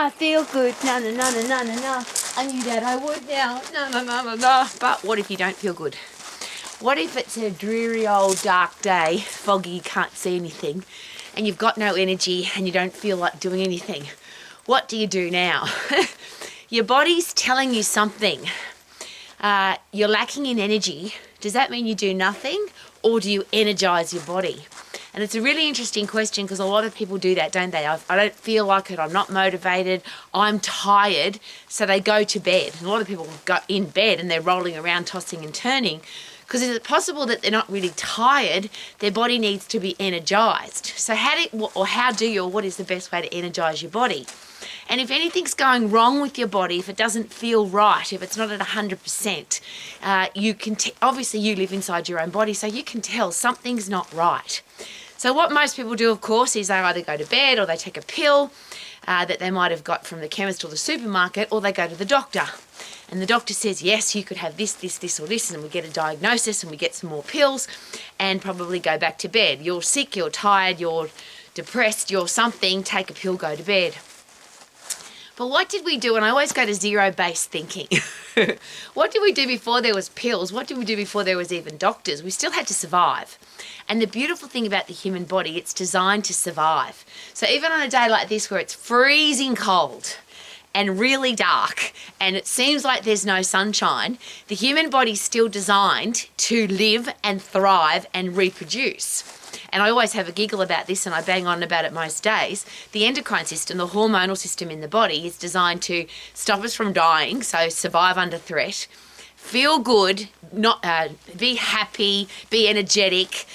I feel good. No, no, no, no, no, no, no. I knew that I would now. No, no, no, no, no. But what if you don't feel good? What if it's a dreary old dark day, foggy, you can't see anything, and you've got no energy and you don't feel like doing anything? What do you do now? Your body's telling you something. You're lacking in energy. Does that mean you do nothing, or do you energize your body? And it's a really interesting question because a lot of people do that, don't they? I don't feel like it, I'm not motivated, I'm tired, so they go to bed. And a lot of people go in bed and they're rolling around, tossing and turning, because is it possible that they're not really tired? Their body needs to be energized. So what is the best way to energize your body? And if anything's going wrong with your body, if it doesn't feel right, if it's not at 100%, you can obviously you live inside your own body, so you can tell something's not right. So what most people do, of course, is they either go to bed or they take a pill that they might have got from the chemist or the supermarket, or they go to the doctor. And the doctor says, yes, you could have this, this, this, or this, and we get a diagnosis and we get some more pills and probably go back to bed. You're sick, you're tired, you're depressed, you're something, take a pill, go to bed. But what did we do? And I always go to zero-based thinking. What did we do before there was pills? What did we do before there was even doctors? We still had to survive. And the beautiful thing about the human body, it's designed to survive. So even on a day like this where it's freezing cold and really dark and it seems like there's no sunshine, the human body's still designed to live and thrive and reproduce. And I always have a giggle about this and I bang on about it most days. The endocrine system, the hormonal system in the body, is designed to stop us from dying, so survive under threat, feel good, not be happy, be energetic.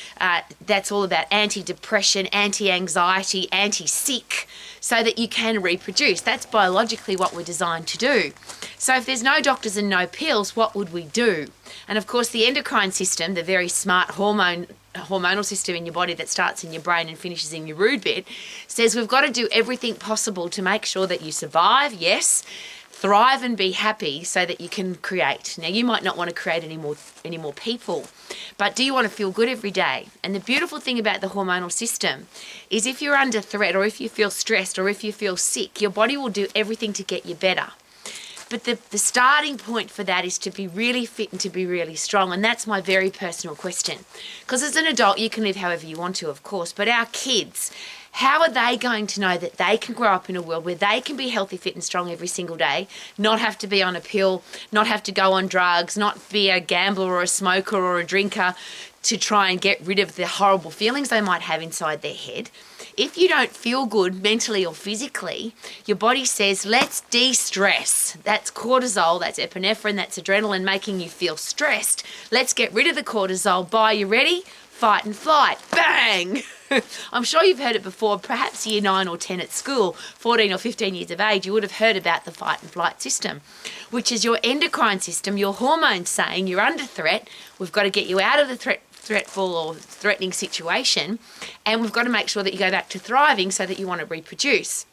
That's all about anti-depression, anti-anxiety, anti-sick, so that you can reproduce. That's biologically what we're designed to do. So if there's no doctors and no pills, what would we do? And of course the endocrine system, the very smart hormonal system in your body that starts in your brain and finishes in your root bit, says we've got to do everything possible to make sure that you survive, yes, thrive and be happy so that you can create. Now you might not want to create any more people, but do you want to feel good every day? And the beautiful thing about the hormonal system is if you're under threat or if you feel stressed or if you feel sick, your body will do everything to get you better. But the starting point for that is to be really fit and to be really strong. And that's my very personal question. Because as an adult, you can live however you want to, of course. But our kids, how are they going to know that they can grow up in a world where they can be healthy, fit and strong every single day, not have to be on a pill, not have to go on drugs, not be a gambler or a smoker or a drinker to try and get rid of the horrible feelings they might have inside their head? If you don't feel good mentally or physically, your body says, let's de-stress. That's cortisol, that's epinephrine, that's adrenaline making you feel stressed. Let's get rid of the cortisol. Bye, you ready? Fight and flight. Bang! I'm sure you've heard it before, perhaps year 9 or 10 at school, 14 or 15 years of age, you would have heard about the fight and flight system, which is your endocrine system, your hormones saying you're under threat, we've got to get you out of the threatful or threatening situation, and we've got to make sure that you go back to thriving so that you want to reproduce.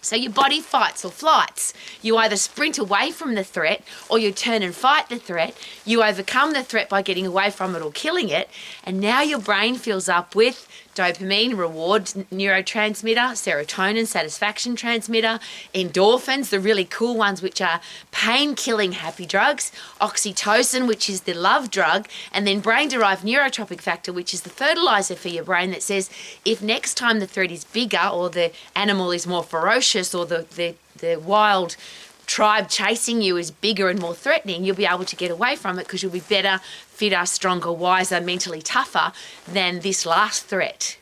So your body fights or flights. You either sprint away from the threat or you turn and fight the threat. You overcome the threat by getting away from it or killing it, and now your brain fills up with dopamine, reward neurotransmitter, serotonin, satisfaction transmitter, endorphins, the really cool ones which are pain-killing happy drugs, oxytocin, which is the love drug, and then brain-derived neurotropic factor, which is the fertilizer for your brain that says if next time the threat is bigger or the animal is more ferocious or the wild tribe chasing you is bigger and more threatening, you'll be able to get away from it because you'll be better, fitter, stronger, wiser, mentally tougher than this last threat.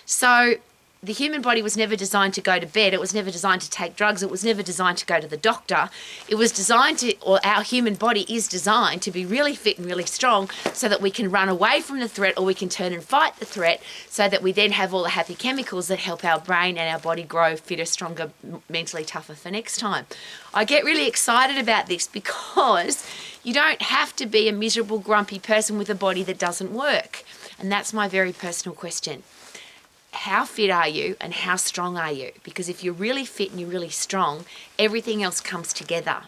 So the human body was never designed to go to bed. It was never designed to take drugs. It was never designed to go to the doctor. It was designed to, or our human body is designed to be really fit and really strong so that we can run away from the threat or we can turn and fight the threat so that we then have all the happy chemicals that help our brain and our body grow fitter, stronger, mentally tougher for next time. I get really excited about this because you don't have to be a miserable, grumpy person with a body that doesn't work. And that's my very personal question. How fit are you and how strong are you? Because if you're really fit and you're really strong, everything else comes together.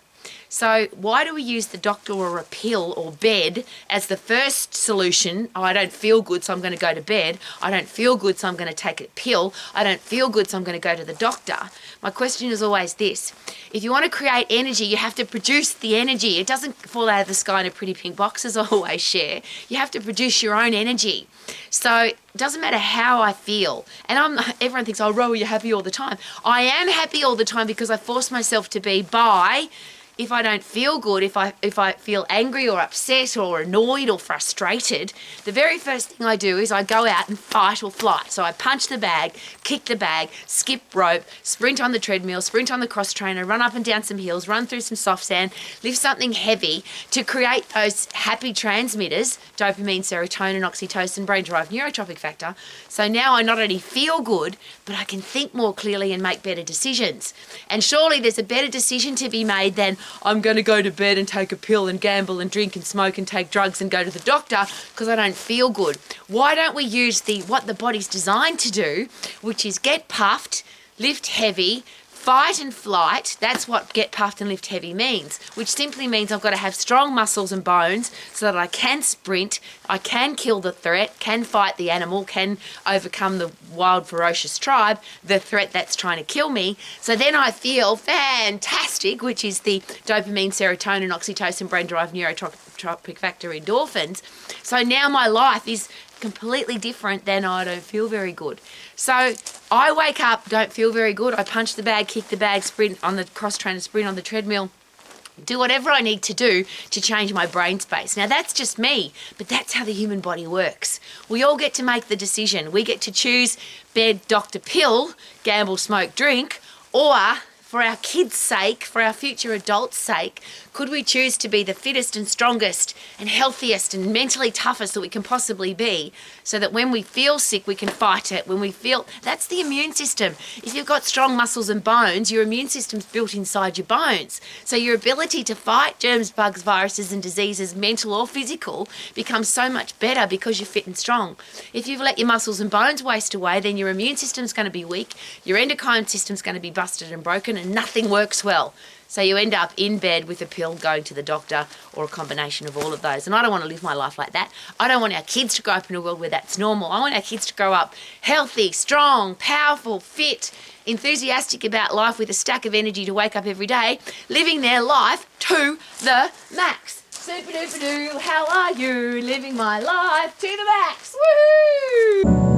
So why do we use the doctor or a pill or bed as the first solution? Oh, I don't feel good, so I'm going to go to bed. I don't feel good, so I'm going to take a pill. I don't feel good, so I'm going to go to the doctor. My question is always this. If you want to create energy, you have to produce the energy. It doesn't fall out of the sky in a pretty pink box, as I always share. You have to produce your own energy. So it doesn't matter how I feel. And everyone thinks, oh, Rowie, you're happy all the time. I am happy all the time because I force myself to be by, if I don't feel good, if I feel angry or upset or annoyed or frustrated, the very first thing I do is I go out and fight or flight. So I punch the bag, kick the bag, skip rope, sprint on the treadmill, sprint on the cross trainer, run up and down some hills, run through some soft sand, lift something heavy to create those happy transmitters, dopamine, serotonin, oxytocin, brain-derived neurotropic factor. So now I not only feel good, but I can think more clearly and make better decisions. And surely there's a better decision to be made than I'm going to go to bed and take a pill and gamble and drink and smoke and take drugs and go to the doctor because I don't feel good. Why don't we use what the body's designed to do, which is get puffed, lift heavy, fight and flight. That's what get puffed and lift heavy means, which simply means I've got to have strong muscles and bones so that I can sprint, I can kill the threat, can fight the animal, can overcome the wild, ferocious tribe, the threat that's trying to kill me. So then I feel fantastic, which is the dopamine, serotonin, oxytocin, brain-derived neurotropic factor, endorphins. So now my life is completely different than I don't feel very good. So I wake up, don't feel very good. I punch the bag, kick the bag, sprint on the cross trainer, sprint on the treadmill, do whatever I need to do to change my brain space. Now that's just me, but that's how the human body works. We all get to make the decision. We get to choose bed, doctor, pill, gamble, smoke, drink, or for our kids' sake, for our future adults' sake, could we choose to be the fittest and strongest and healthiest and mentally toughest that we can possibly be so that when we feel sick, we can fight it. When we feel, that's the immune system. If you've got strong muscles and bones, your immune system's built inside your bones. So your ability to fight germs, bugs, viruses and diseases, mental or physical, becomes so much better because you're fit and strong. If you've let your muscles and bones waste away, then your immune system's going to be weak, your endocrine system's going to be busted and broken, and nothing works well. So you end up in bed with a pill, going to the doctor, or a combination of all of those. And I don't want to live my life like that. I don't want our kids to grow up in a world where that's normal. I want our kids to grow up healthy, strong, powerful, fit, enthusiastic about life with a stack of energy to wake up every day, living their life to the max. Super duper doo, how are you? Living my life to the max. Woohoo!